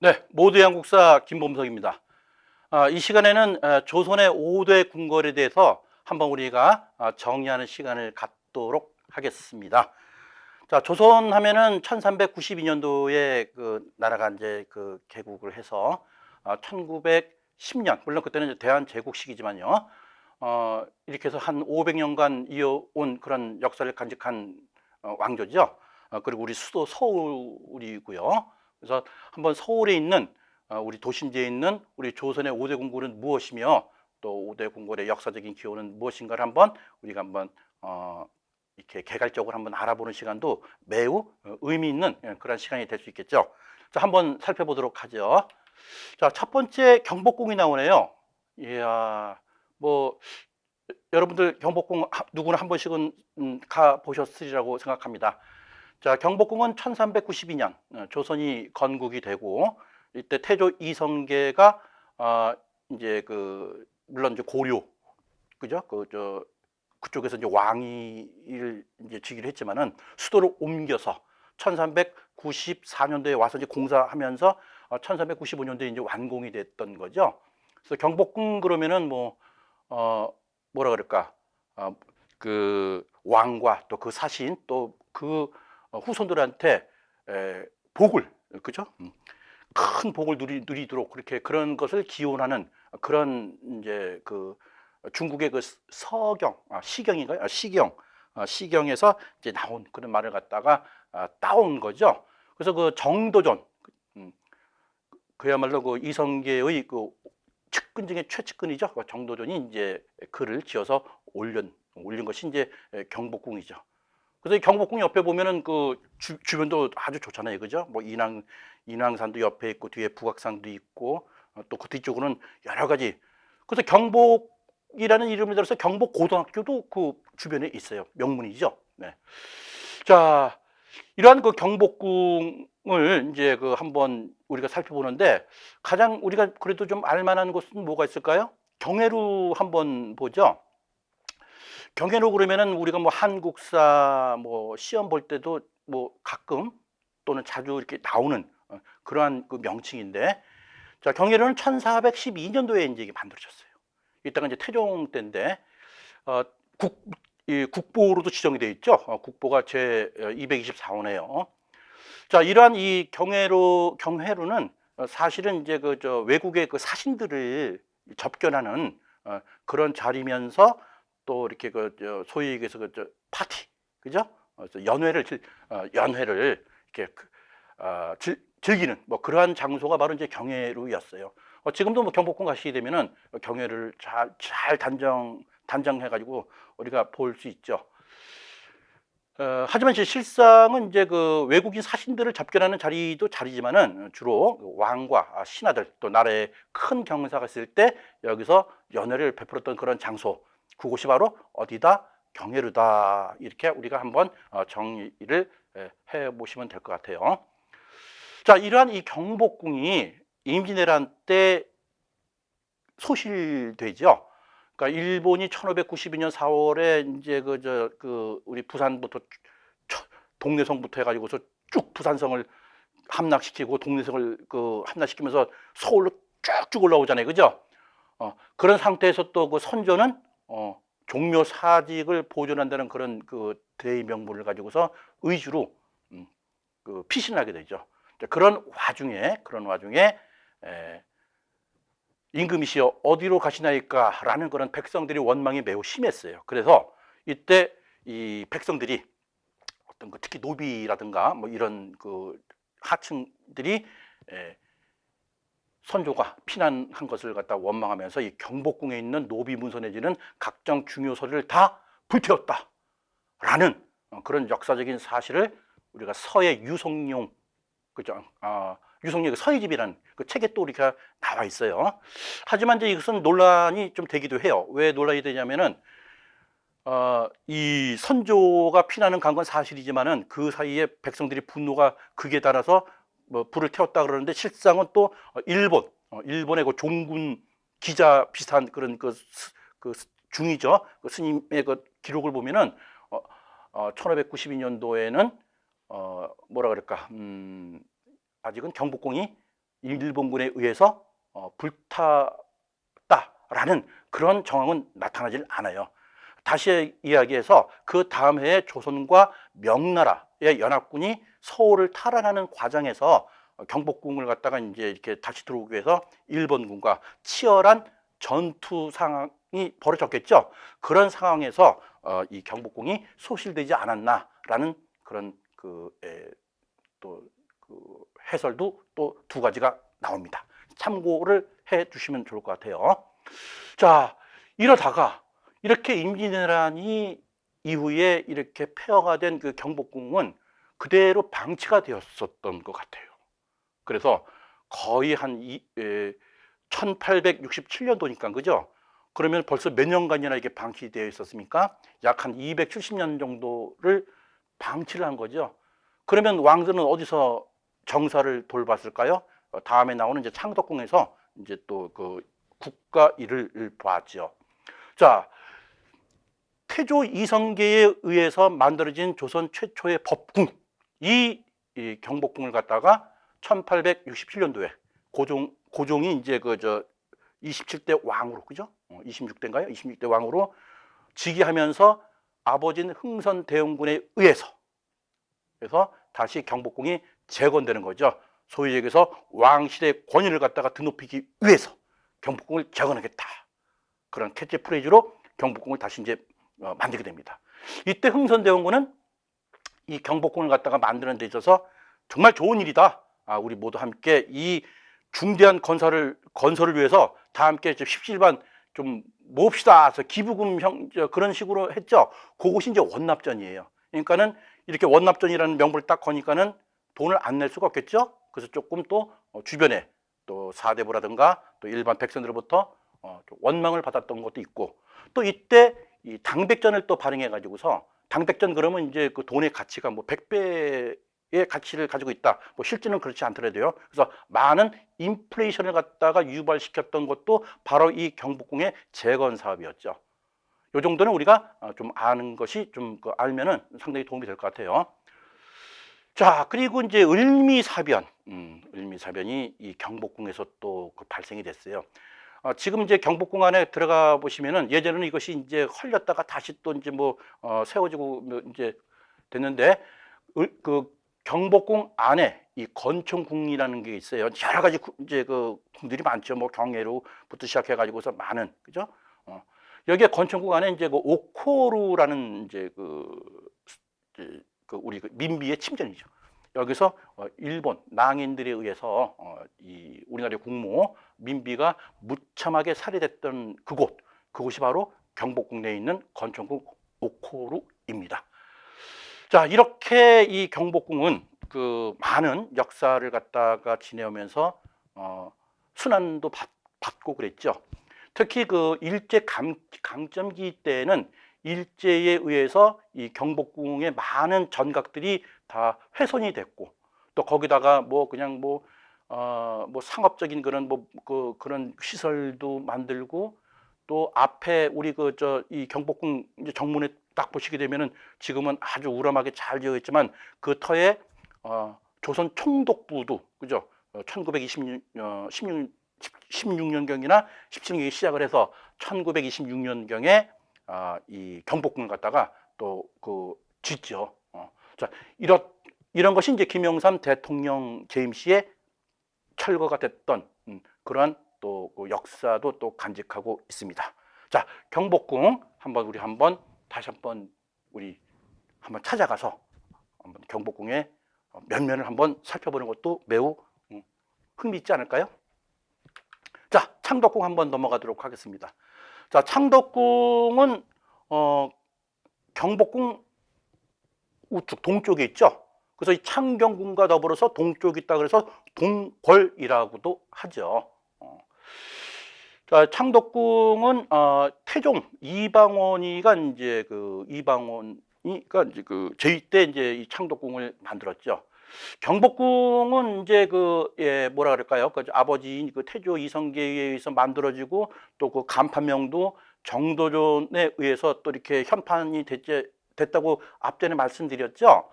네, 모두의 한국사 김범석입니다. 이 시간에는 조선의 5대 궁궐에 대해서 한번 우리가 정리하는 시간을 갖도록 하겠습니다. 자, 조선 하면은 1392년도에 그 나라가 이제 그 개국을 해서 1910년, 물론 그때는 이제 대한제국 시기지만요. 이렇게 해서 한 500년간 이어온 그런 역사를 간직한 왕조죠. 그리고 우리 수도 서울이고요. 그래서 한번 서울에 있는 우리 도심지에 있는 우리 조선의 5대 궁궐은 무엇이며 또 5대 궁궐의 역사적인 기호는 무엇인가를 한번 우리가 한번 이렇게 개괄적으로 한번 알아보는 시간도 매우 의미 있는 그런 시간이 될 수 있겠죠. 자, 한번 살펴보도록 하죠. 자, 첫 번째 경복궁이 나오네요. 이야, 뭐 여러분들 경복궁 누구나 한 번씩은 가 보셨으리라고 생각합니다. 자, 경복궁은 1392년 조선이 건국이 되고 이때 태조 이성계가 이제 그 물론 이제 고려 그죠? 그쪽에서 이제 왕위를 이제 즉위를 했지만은 수도를 옮겨서 1394년도에 와서 이제 공사하면서 1395년도에 이제 완공이 됐던 거죠. 그래서 경복궁 그러면은 뭐라 그럴까? 그 왕과 또 그 사신 또 그 후손들한테 복을 그죠? 큰 복을 누리도록 그렇게 그런 것을 기원하는 그런 이제 그 중국의 그 서경, 시경인가요? 시경에서 이제 나온 그런 말을 갖다가 따온 거죠. 그래서 그 정도전, 음, 그야말로 그 이성계의 그 측근 중에 최측근이죠. 그 정도전이 이제 글을 지어서 올린 것이 이제 경복궁이죠. 그래서 이 경복궁 옆에 보면은 그 주변도 아주 좋잖아요, 그죠? 뭐 인왕산도 옆에 있고 뒤에 북악산도 있고 또 그 뒤쪽으로는 여러 가지. 그래서 경복이라는 이름을 들어서 경복고등학교도 그 주변에 있어요. 명문이죠. 네. 자, 이러한 그 경복궁을 이제 그 한번 우리가 살펴보는데 가장 우리가 그래도 좀 알만한 곳은 뭐가 있을까요? 경회로 한번 보죠. 경회로 그러면은 우리가 뭐 한국사 뭐 시험 볼 때도 뭐 가끔 또는 자주 이렇게 나오는 그러한 그 명칭인데, 자, 경회로는 1412년도에 이제 이게 만들어졌어요. 이때가 이제 태종 때인데 어, 국, 국보로도 지정이 되어 있죠. 국보가 제 224호네요. 자, 이러한 이 경회로는 사실은 이제 그 저 외국의 그 사신들을 접견하는 그런 자리면서 또 이렇게 그 저 소위 얘기해서 그 저 파티, 그죠? 그래서 연회를 이렇게 즐기는 뭐 그러한 장소가 바로 이제 경회로였어요. 지금도 뭐 경복궁 가시게 되면은 경회를 잘 단정해가지고 우리가 볼 수 있죠. 하지만 실상은 이제 그 외국인 사신들을 접견하는 자리지만은 주로 왕과 신하들 또 나라의 큰 경사가 있을 때 여기서 연회를 베풀었던 그런 장소, 그곳이 바로 어디다? 경회루다. 이렇게 우리가 한번 정리를 해 보시면 될 것 같아요. 자, 이러한 이 경복궁이 임진왜란 때 소실되죠. 그러니까 일본이 1592년 4월에 이제 우리 부산부터 동래성부터 해가지고서 쭉 부산성을 함락시키고 동래성을 그 함락시키면서 서울로 쭉쭉 올라오잖아요, 그죠? 그런 상태에서 또 그 선조는 종묘 사직을 보존한다는 그런 그 대의 명분을 가지고서 의주로 그 피신을 하게 되죠. 그런 와중에 임금이시여 어디로 가시나이까라는 그런 백성들의 원망이 매우 심했어요. 그래서 이때 이 백성들이 어떤 그 특히 노비라든가 뭐 이런 그 하층들이 선조가 피난한 것을 갖다 원망하면서 이 경복궁에 있는 노비 문서 내지는 각종 중요 서류를 다 불태웠다라는 그런 역사적인 사실을 우리가 서해 유성룡 그죠? 유성룡의 서해집이라는 그 책에 또 이렇게 나와 있어요. 하지만 이제 이것은 논란이 좀 되기도 해요. 왜 논란이 되냐면은 이 선조가 피난은 간 건 사실이지만은 그 사이에 백성들이 분노가 극에 달아서 뭐 불을 태웠다 그러는데 실상은 또 일본의 그 종군 기자 비슷한 그런 그 중이죠. 그 스님의 그 기록을 보면은 1592년도에는 뭐라 그럴까 아직은 경복궁이 일본군에 의해서 불탔다라는 그런 정황은 나타나질 않아요. 다시 이야기해서 그 다음 해에 조선과 명나라의 연합군이 서울을 탈환하는 과정에서 경복궁을 갖다가 이제 이렇게 다시 들어오기 위해서 일본군과 치열한 전투 상황이 벌어졌겠죠. 그런 상황에서 이 경복궁이 소실되지 않았나라는 그런 또 해설도 또 두 가지가 나옵니다. 참고를 해 주시면 좋을 것 같아요. 자, 이러다가 이렇게 임진왜란이 이후에 이렇게 폐허가 된 그 경복궁은 그대로 방치가 되었었던 것 같아요. 그래서 거의 한 1867년도니까 그죠? 그러면 벌써 몇 년간이나 이게 방치되어 있었습니까? 약 한 270년 정도를 방치를 한 거죠. 그러면 왕들은 어디서 정사를 돌봤을까요? 다음에 나오는 이제 창덕궁에서 이제 또 그 국가 일을 봤죠. 자, 태조 이성계에 의해서 만들어진 조선 최초의 법궁, 이 경복궁을 갖다가 1867년도에 고종이 이제 27대 왕으로, 그죠? 26대인가요? 26대 왕으로 즉위하면서 아버지인 흥선대원군에 의해서 그래서 다시 경복궁이 재건되는 거죠. 소위 얘기해서 왕실의 권위를 갖다가 드높이기 위해서 경복궁을 재건하겠다. 그런 캐치프레이즈로 경복궁을 다시 이제 만들게 됩니다. 이때 흥선대원군은 이 경복궁을 갖다가 만드는 데 있어서 정말 좋은 일이다. 우리 모두 함께 이 중대한 건설을 위해서 다 함께 십시일반 좀 모읍시다. 그래서 기부금 그런 식으로 했죠. 그것이 이제 원납전이에요. 그러니까는 이렇게 원납전이라는 명분을 딱 거니까는 돈을 안 낼 수가 없겠죠. 그래서 조금 또 주변에 또 사대부라든가 또 일반 백성들로부터 원망을 받았던 것도 있고, 또 이때 이 당백전을 또 발행해 가지고서, 당백전 그러면 이제 그 돈의 가치가 뭐 100배의 가치를 가지고 있다. 뭐 실제는 그렇지 않더라도요. 그래서 많은 인플레이션을 갖다가 유발시켰던 것도 바로 이 경복궁의 재건 사업이었죠. 요 정도는 우리가 좀 아는 것이 좀 알면은 상당히 도움이 될 것 같아요. 자, 그리고 이제 을미사변, 을미사변이 이 경복궁에서 또 발생이 됐어요. 지금 이제 경복궁 안에 들어가 보시면은 예전에는 이것이 이제 헐렸다가 다시 또 이제 세워지고 이제 됐는데, 그 경복궁 안에 이 건총궁이라는 게 있어요. 여러 가지 이제 그 궁들이 많죠. 뭐 경회로부터 시작해 가지고서 많은, 그죠? 여기에 건총궁 안에 이제 그 오코루라는 이제 우리 민비의 침전이죠. 여기서 일본 낭인들에 의해서 이 우리나라의 국모 민비가 무참하게 살해됐던 그곳이 바로 경복궁 내에 있는 건총궁 오코루입니다. 자, 이렇게 이 경복궁은 그 많은 역사를 갖다가 지내오면서 순환도 받고 그랬죠. 특히 그 일제 강점기 때에는 일제에 의해서 이 경복궁의 많은 전각들이 다 훼손이 됐고, 또 거기다가 그냥 상업적인 그런 그런 시설도 만들고, 또 앞에 우리 이 경복궁 이제 정문에 딱 보시게 되면은 지금은 아주 우람하게 잘 되어 있지만 그 터에 조선 총독부도, 그죠? 16년경이나 17년경에 시작을 해서 1926년경에 이 경복궁을 갖다가 또 짓죠. 자, 이런 것이 이제 김영삼 대통령 재임 시에 철거가 됐던 그러한 또 그 역사도 또 간직하고 있습니다. 자, 경복궁 다시 한번 찾아가서 경복궁의 면면을 한번 살펴보는 것도 매우 흥미있지 않을까요? 자, 창덕궁 한번 넘어가도록 하겠습니다. 자, 창덕궁은 경복궁 우측 동쪽에 있죠. 그래서 이 창경궁과 더불어서 동쪽이 있다 그래서 동궐이라고도 하죠. 자, 창덕궁은 태종 이방원이가 이제 이방원이가 이제 제2 때 이제 이 창덕궁을 만들었죠. 경복궁은 이제 뭐라 그럴까요? 아버지인 태조 이성계에 의해서 만들어지고, 또 그 간판명도 정도전에 의해서 또 이렇게 현판이 됐다고 앞전에 말씀드렸죠.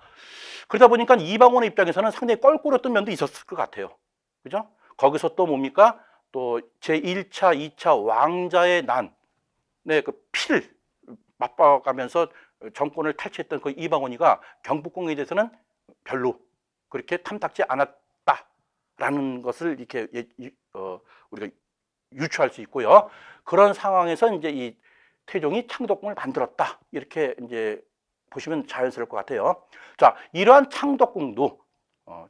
그러다 보니까 이방원의 입장에서는 상당히 껄끄러웠던 면도 있었을 것 같아요. 그죠? 거기서 또 뭡니까? 또 제1차, 2차 왕자의 난, 네, 그 피를 맛봐가면서 정권을 탈취했던 그 이방원이가 경복궁에 대해서는 별로 그렇게 탐탁지 않았다라는 것을 이렇게 우리가 유추할 수 있고요. 그런 상황에서 이제 이 태종이 창덕궁을 만들었다, 이렇게 이제 보시면 자연스러울 것 같아요. 자, 이러한 창덕궁도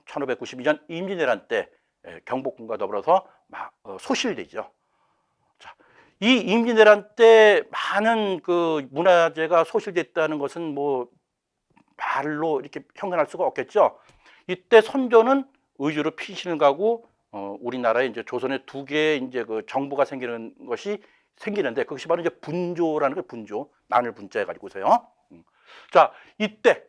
1592년 임진왜란 때 경복궁과 더불어서 소실되죠. 자, 이 임진왜란 때 많은 그 문화재가 소실됐다는 것은 뭐 말로 이렇게 형언할 수가 없겠죠. 이때 선조는 의주로 피신을 가고 우리나라에 이제 조선에 두 개의 이제 그 정부가 생기는 것이 생기는데, 그것이 바로 이제 분조라는 거, 분조, 나눌 분자 해가지고서요. 자, 이때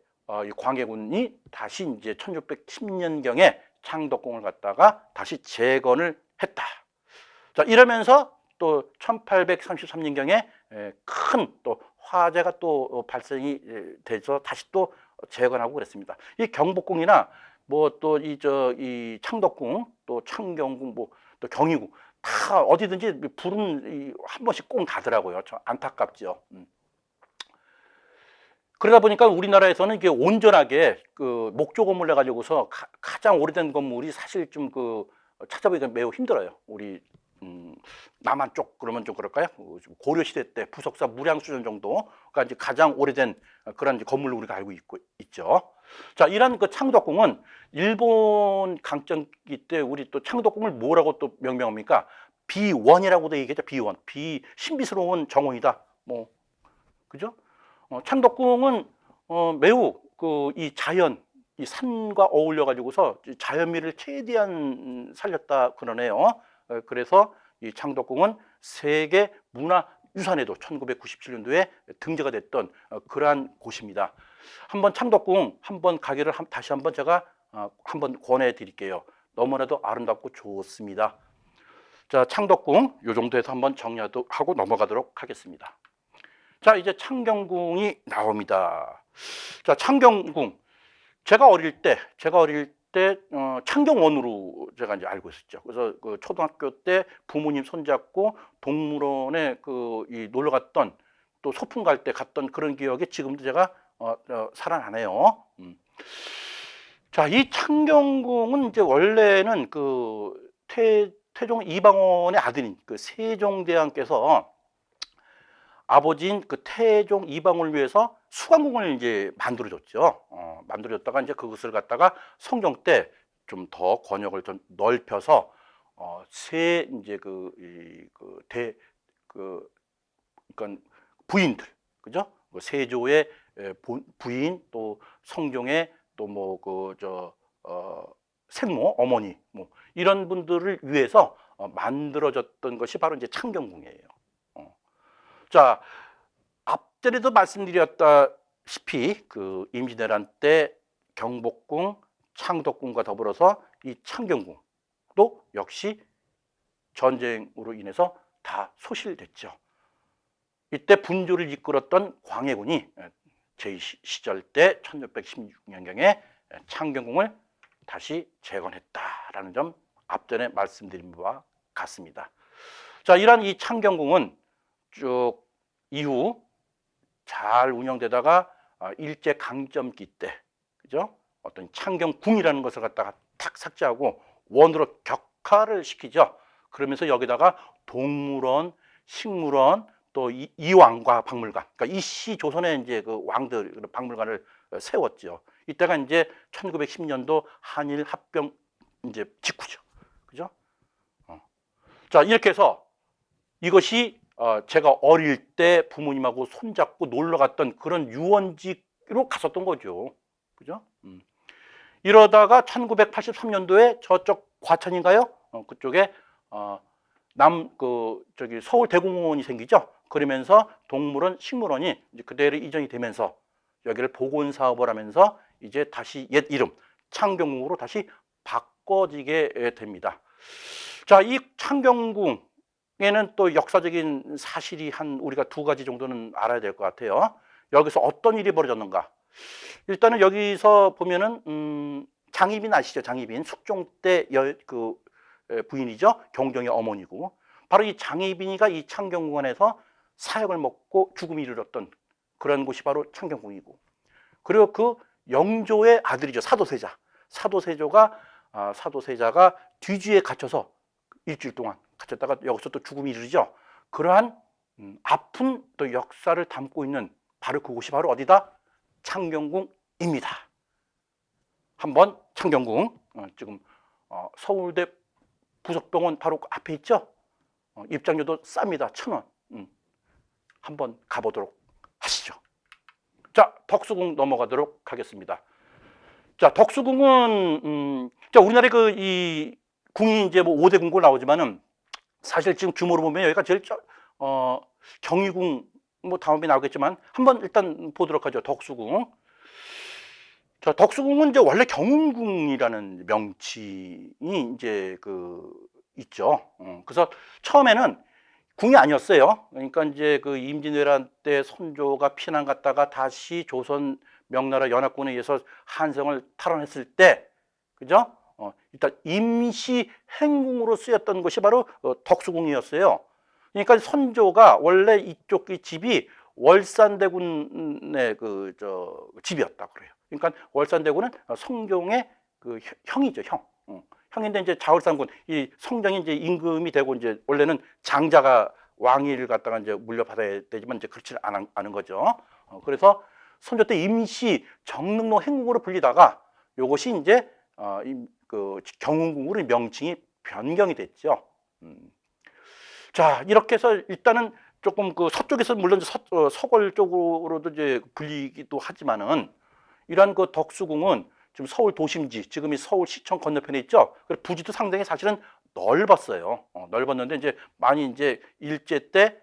이 광해군이 다시 이제 1610년경에 창덕궁을 갖다가 다시 재건을 했다. 자, 이러면서 또 1833년경에 큰 또 화재가 또 발생이 돼서 다시 또 재건하고 그랬습니다. 이 경복궁이나 뭐 또 이 창덕궁, 또 창경궁, 뭐 또 경희궁, 다 어디든지 불은 한 번씩 꼭 나더라고요. 참 안타깝죠. 그러다 보니까 우리나라에서는 이게 온전하게 그 목조 건물 해가지고서 가장 오래된 건물이 사실 좀 그 찾아보기가 매우 힘들어요. 우리 남한 쪽 그러면 좀 그럴까요? 고려 시대 때 부석사 무량수전 정도가 이제 가장 오래된 그런 건물로 우리가 알고 있죠. 자, 이런 그 창덕궁은 일본 강점기 때 우리 또 창덕궁을 뭐라고 또 명명합니까? 비원이라고도 얘기했죠. 비원, 신비스러운 정원이다. 뭐 그죠? 창덕궁은 매우 그 이 자연, 이 산과 어울려 가지고서 자연미를 최대한 살렸다 그러네요. 그래서 이 창덕궁은 세계 문화유산에도 1997년도에 등재가 됐던 그러한 곳입니다. 한번 창덕궁 한번 가기를 다시 한번 제가 한번 권해 드릴게요. 너무나도 아름답고 좋습니다. 자, 창덕궁 요 정도에서 한번 정리하고 넘어가도록 하겠습니다. 자, 이제 창경궁이 나옵니다. 자, 창경궁, 제가 어릴 때 창경원으로 제가 이제 알고 있었죠. 그래서 그 초등학교 때 부모님 손잡고 동물원에 이 놀러 갔던, 또 소풍 갈 때 갔던 그런 기억이 지금도 제가 살아나네요. 자, 이 창경궁은 이제 원래는 그 태종 이방원의 아들인 그 세종대왕께서 아버지인 그 태종 이방원을 위해서 수강궁을 이제 만들어줬죠. 만들어줬다가 이제 그것을 갖다가 성종 때 좀 더 권역을 좀 넓혀서 이제 그러니까 부인들, 그죠? 세조의 부인, 또 성종의 또 뭐 생모, 어머니, 뭐 이런 분들을 위해서 만들어졌던 것이 바로 이제 창경궁이에요. 자, 앞전에도 말씀드렸다시피 그 임진왜란 때 경복궁, 창덕궁과 더불어서 이 창경궁도 역시 전쟁으로 인해서 다 소실됐죠. 이때 분조를 이끌었던 광해군이 제2시절 때 1616년경에 창경궁을 다시 재건했다라는 점 앞전에 말씀드린 바와 같습니다. 자, 이러한 이 창경궁은 쭉 이후 잘 운영되다가 일제 강점기 때, 그죠? 어떤 창경궁이라는 것을 갖다가 탁 삭제하고 원으로 격화를 시키죠. 그러면서 여기다가 동물원, 식물원, 또 이왕과 박물관, 그러니까 이씨 조선의 이제 그 왕들 박물관을 세웠죠. 이때가 이제 1910년도 한일 합병 이제 직후죠. 그죠? 자, 이렇게 해서 이것이 제가 어릴 때 부모님하고 손잡고 놀러 갔던 그런 유원지로 갔었던 거죠. 그죠? 이러다가 1983년도에 저쪽 과천인가요? 그쪽에 서울 대공원이 생기죠. 그러면서 동물원, 식물원이 이제 그대로 이전이 되면서 여기를 복원 사업을 하면서 이제 다시 옛 이름 창경궁으로 다시 바꿔지게 됩니다. 자, 이 창경궁에는 또 역사적인 사실이 우리가 두 가지 정도는 알아야 될 것 같아요. 여기서 어떤 일이 벌어졌는가? 일단은 여기서 보면은 장희빈 아시죠? 장희빈 숙종 때 부인이죠. 경종의 어머니고 바로 이 장희빈이가 이 창경궁안에서 사형을 먹고 죽음이 이르렀던 그런 곳이 바로 창경궁이고 그리고 그 영조의 아들이죠. 사도세자. 사도세자가 뒤주에 갇혀서 일주일 동안 갇혔다가 여기서 또 죽음이 이르죠. 그러한 아픈 또 역사를 담고 있는 바로 그곳이 바로 어디다? 창경궁입니다. 한번 창경궁 지금 서울대 부속병원 바로 앞에 있죠. 입장료도 쌉니다. 1,000원. 한번 가보도록 하시죠. 자, 덕수궁 넘어가도록 하겠습니다. 자, 덕수궁은 자, 우리나라의 이 궁이 이제 뭐 5대 궁으로 나오지만은 사실 지금 규모로 보면 여기가 제일 경희궁 뭐 다음에 나오겠지만 한번 일단 보도록 하죠. 덕수궁. 자, 덕수궁은 이제 원래 경운궁이라는 명칭이 이제 있죠. 그래서 처음에는 궁이 아니었어요. 그러니까 이제 그 임진왜란 때 선조가 피난 갔다가 다시 조선 명나라 연합군에 의해서 한성을 탈환했을 때, 그죠? 일단 임시 행궁으로 쓰였던 것이 바로 덕수궁이었어요. 그러니까 선조가 원래 이쪽 이 집이 월산대군의 집이었다 그래요. 그러니까 월산대군은 성종의 그 형이죠, 형. 형인데 이제 자월산군 이 성종이 이제 임금이 되고 이제 원래는 장자가 왕위를 갖다가 이제 물려받아야 되지만 이제 그렇지 않은 거죠. 그래서 선조 때 임시 정릉로 행궁으로 불리다가 요것이 이제 그 경운궁으로 명칭이 변경이 됐죠. 자, 이렇게 해서 일단은 조금 그 서쪽에서 물론 서골 쪽으로도 이제 불리기도 하지만은 이러한 그 덕수궁은 지금 서울 도심지, 지금이 서울시청 건너편에 있죠. 그래서 부지도 상당히 사실은 넓었어요. 넓었는데 이제 많이 이제 일제 때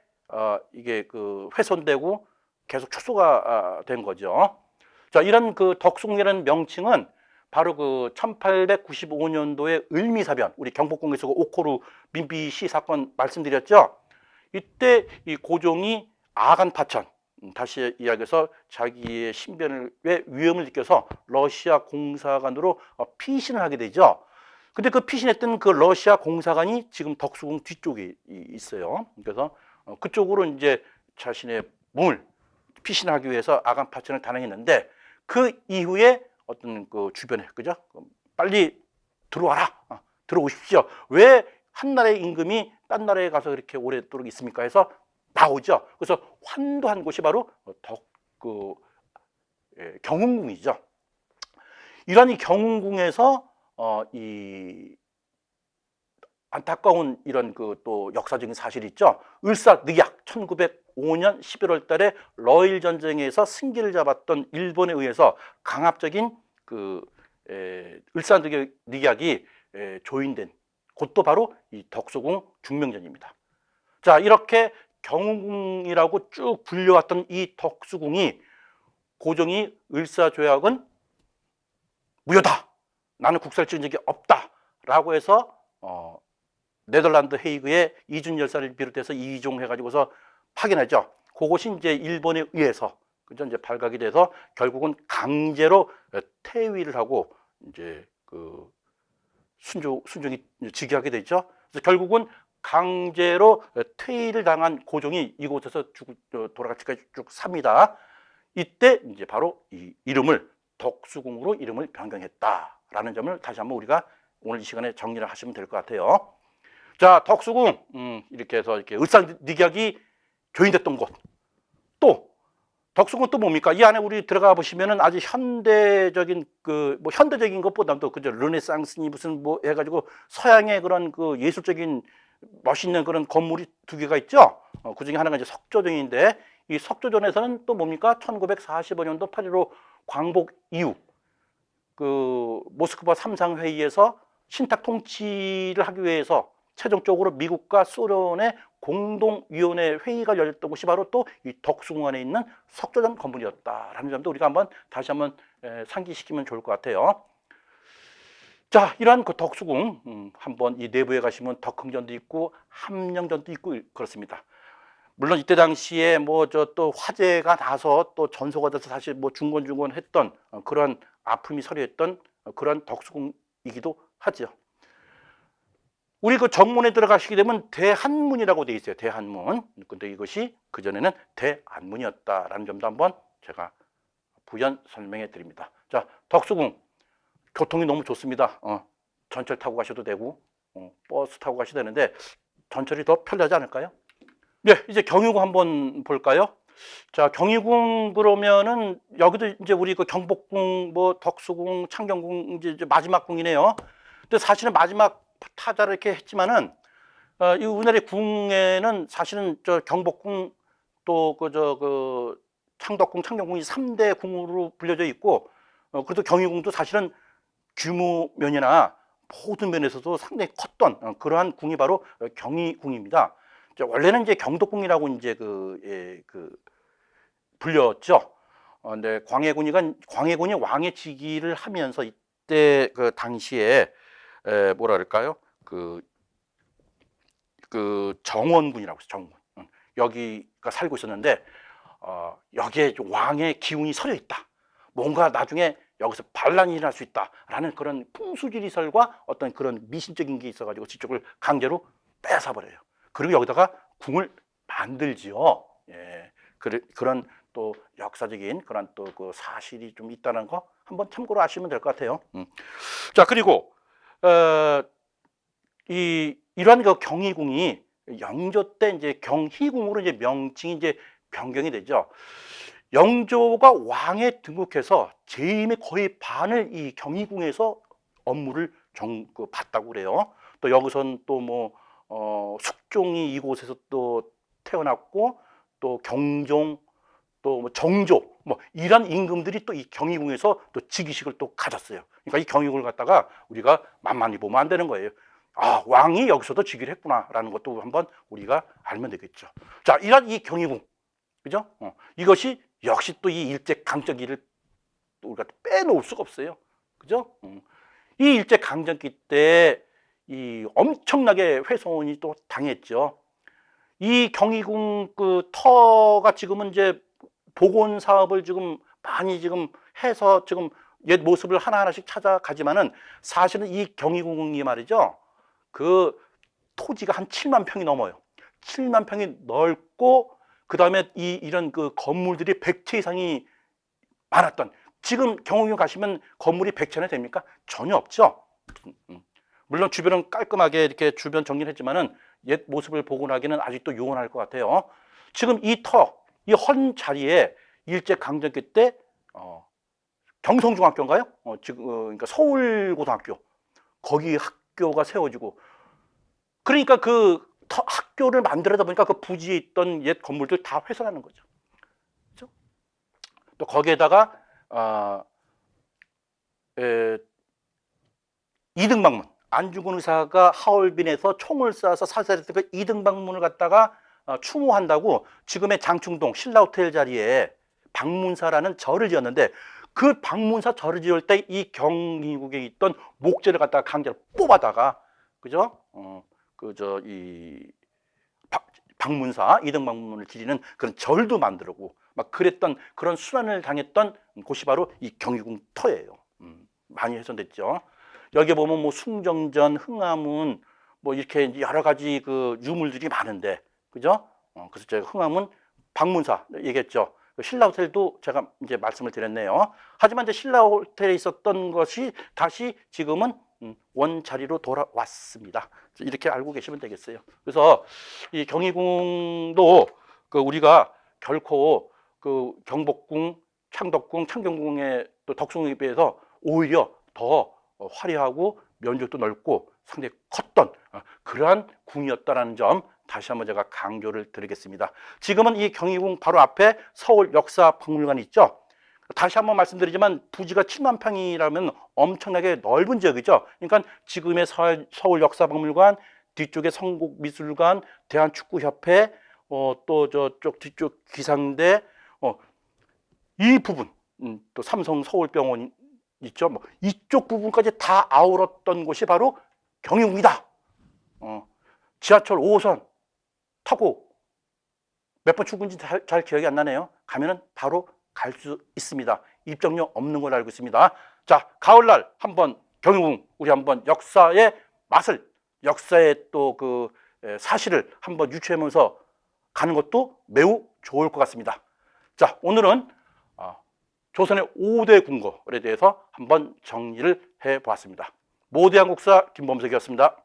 이게 그 훼손되고 계속 축소가 된 거죠. 자, 이런 그 덕수궁이라는 명칭은 바로 그 1895년도에 을미사변, 우리 경복궁에서 오코루 민비시 사건 말씀드렸죠. 이때 이 고종이 아간 파천, 다시 이야기해서 자기의 신변의 위험을 느껴서 러시아 공사관으로 피신을 하게 되죠. 근데 그 피신했던 그 러시아 공사관이 지금 덕수궁 뒤쪽에 있어요. 그래서 그쪽으로 이제 자신의 몸을 피신하기 위해서 아간 파천을 단행했는데 그 이후에 어떤 그 주변에 그죠? 빨리 들어와라, 들어오십시오. 왜 한 나라의 임금이 딴 나라에 가서 이렇게 오랫도록 있습니까? 해서 나오죠. 그래서 환도한 곳이 바로 경운궁이죠. 이런 이 경운궁에서 이 안타까운 이런 그 또 역사적인 사실이 있죠. 을사늑약 1905년 11월 달에 러일 전쟁에서 승기를 잡았던 일본에 의해서 강압적인 그 을사늑약이 조인된 곳도 바로 이 덕수궁 중명전입니다. 자, 이렇게 경운궁이라고 쭉 불려왔던 이 덕수궁이 고종이 을사조약은 무효다. 나는 국사를 찍은 적이 없다라고 해서 네덜란드 헤이그의 이준 열사를 비롯해서 이종해가지고서 파견하죠. 그것이 이제 일본에 의해서 그죠 이제 발각이 돼서 결국은 강제로 퇴위를 하고 이제 그 순종이 즉위하게 되죠. 그래서 결국은 강제로 퇴위를 당한 고종이 이곳에서 돌아갈 때까지 쭉 삽니다. 이때 이제 바로 이 이름을 덕수궁으로 이름을 변경했다라는 점을 다시 한번 우리가 오늘 이 시간에 정리를 하시면 될 것 같아요. 자, 덕수궁 이렇게 해서 이렇게 을사늑약이 조인됐던 곳. 또 덕수궁은 또 뭡니까? 이 안에 우리 들어가 보시면은 아주 현대적인 뭐 현대적인 것보다도 그저 르네상스니 무슨 뭐 해가지고 서양의 그런 그 예술적인 멋있는 그런 건물이 두 개가 있죠. 그 중에 하나가 이제 석조전인데 이 석조전에서는 또 뭡니까? 1945년도 8.15 광복 이후 그 모스크바 삼상회의에서 신탁 통치를 하기 위해서 최종적으로 미국과 소련의 공동위원회 회의가 열렸던 곳이 바로 또 이 덕수궁 안에 있는 석조전 건물이었다라는 점도 우리가 다시 한번 상기시키면 좋을 것 같아요. 자, 이러한 그 덕수궁 한번 이 내부에 가시면 덕흥전도 있고 함령전도 있고 그렇습니다. 물론 이때 당시에 뭐 또 화재가 나서 또 전소가 돼서 사실 뭐 중건했던 그런 아픔이 서려했던 그런 덕수궁이기도 하죠. 우리 그 정문에 들어가시게 되면 대한문이라고 돼 있어요. 대한문. 근데 이것이 그전에는 대안문이었다라는 점도 한번 제가 부연 설명해 드립니다. 자, 덕수궁. 교통이 너무 좋습니다. 전철 타고 가셔도 되고, 버스 타고 가셔도 되는데, 전철이 더 편리하지 않을까요? 네, 이제 경희궁 한번 볼까요? 자, 경희궁 그러면은, 여기도 이제 우리 그 경복궁, 뭐, 덕수궁, 창경궁, 이제 마지막 궁이네요. 근데 사실은 마지막 타자를 이렇게 했지만은, 이 우리나라의 궁에는 사실은 저 경복궁 또 창덕궁, 창경궁이 3대 궁으로 불려져 있고, 그래도 경희궁도 사실은 규모 면이나 모든 면에서도 상당히 컸던 그러한 궁이 바로 경희궁입니다. 원래는 이제 경덕궁이라고 이제 불렸죠. 근데 광해군이 왕의 즉위를 하면서 이때 그 당시에 뭐라 그럴까요? 그 정원군이라고 해서 정원. 여기가 살고 있었는데 여기에 왕의 기운이 서려 있다. 뭔가 나중에 여기서 반란이 일어날 수 있다라는 그런 풍수지리설과 어떤 그런 미신적인 게 있어가지고 뒤쪽을 강제로 뺏어버려요. 그리고 여기다가 궁을 만들지요. 예, 그런 또 역사적인 그런 또 그 사실이 좀 있다는 거 한번 참고로 아시면 될 것 같아요. 자, 그리고 이러한 그 경희궁이 영조 때 이제 경희궁으로 이제 명칭이 이제 변경이 되죠. 영조가 왕에 등극해서 재임의 거의 반을 이 경희궁에서 업무를 봤다고 그래요. 또 여기선 또 뭐 숙종이 이곳에서 또 태어났고, 또 경종, 또 뭐 정조, 뭐 이런 임금들이 또 이 경희궁에서 또 즉위식을 또 가졌어요. 그러니까 이 경희궁을 갖다가 우리가 만만히 보면 안 되는 거예요. 아, 왕이 여기서도 즉위를 했구나라는 것도 한번 우리가 알면 되겠죠. 자, 이런 이 경희궁, 그죠? 이것이 역시 또 이 일제 강점기를 우리가 빼놓을 수가 없어요. 그죠? 이 일제 강점기 때 이 엄청나게 훼손이 또 당했죠. 이 경희궁 그 터가 지금은 이제 복원 사업을 지금 많이 지금 해서 지금 옛 모습을 하나하나씩 찾아가지만은 사실은 이 경희궁이 말이죠. 그 토지가 한 7만 평이 넘어요. 7만 평이 넓고, 그 다음에 이런 그 건물들이 100채 이상이 많았던, 지금 경희궁 가시면 건물이 100채나 됩니까? 전혀 없죠. 물론 주변은 깔끔하게 이렇게 주변 정리를 했지만은 옛 모습을 복원하기는 아직도 요원할 것 같아요. 지금 이 헌 자리에 일제 강점기 때 경성중학교인가요? 지금 그러니까 서울고등학교, 거기 학교가 세워지고, 그러니까 그 학교를 만들어다 보니까 그 부지에 있던 옛 건물들 다 훼손하는 거죠. 그렇죠? 또 거기에다가 이등방문, 안중근 의사가 하얼빈에서 총을 쏴서 살살했던 그 이등방문을 갖다가 추모한다고 지금의 장충동 신라호텔 자리에 방문사라는 절을 지었는데, 그 방문사 절을 지을 때 이 경희궁에 있던 목재를 갖다가 강제로 뽑아다가, 그죠? 방문사 이등방문을 기리는 그런 절도 만들고 막 그랬던 그런 순환을 당했던 곳이 바로 이 경희궁 터예요. 많이 훼손됐죠. 여기 보면 뭐 숭정전, 흥암은 뭐 이렇게 여러 가지 그 유물들이 많은데, 그죠? 그래서 제가 흥암은 방문사 얘기했죠. 신라호텔도 제가 이제 말씀을 드렸네요. 하지만 이제 신라호텔에 있었던 것이 다시 지금은 원자리로 돌아왔습니다. 이렇게 알고 계시면 되겠어요. 그래서 이 경희궁도 그 우리가 결코 그 경복궁, 창덕궁, 창경궁의 또 덕수궁에 비해서 오히려 더 화려하고 면적도 넓고 상당히 컸던 그러한 궁이었다라는 점 다시 한번 제가 강조를 드리겠습니다. 지금은 이 경희궁 바로 앞에 서울역사박물관이 있죠. 다시 한번 말씀드리지만 부지가 7만 평이라면 엄청나게 넓은 지역이죠. 그러니까 지금의 서울역사박물관, 뒤쪽에 성국미술관, 대한축구협회, 또 저쪽 뒤쪽 기상대, 이 부분, 또 삼성 서울병원 있죠. 뭐 이쪽 부분까지 다 아우렀던 곳이 바로 경희궁이다. 지하철 5호선 타고 몇 번 출근인지 잘 기억이 안 나네요. 가면은 바로 갈 수 있습니다. 입장료 없는 걸로 알고 있습니다. 자, 가을날 한번 경희궁 우리 한번 역사의 맛을 역사의 또 그 사실을 한번 유추하면서 가는 것도 매우 좋을 것 같습니다. 자, 오늘은 조선의 5대 궁궐에 대해서 한번 정리를 해보았습니다. 모대한국사 김범석이었습니다.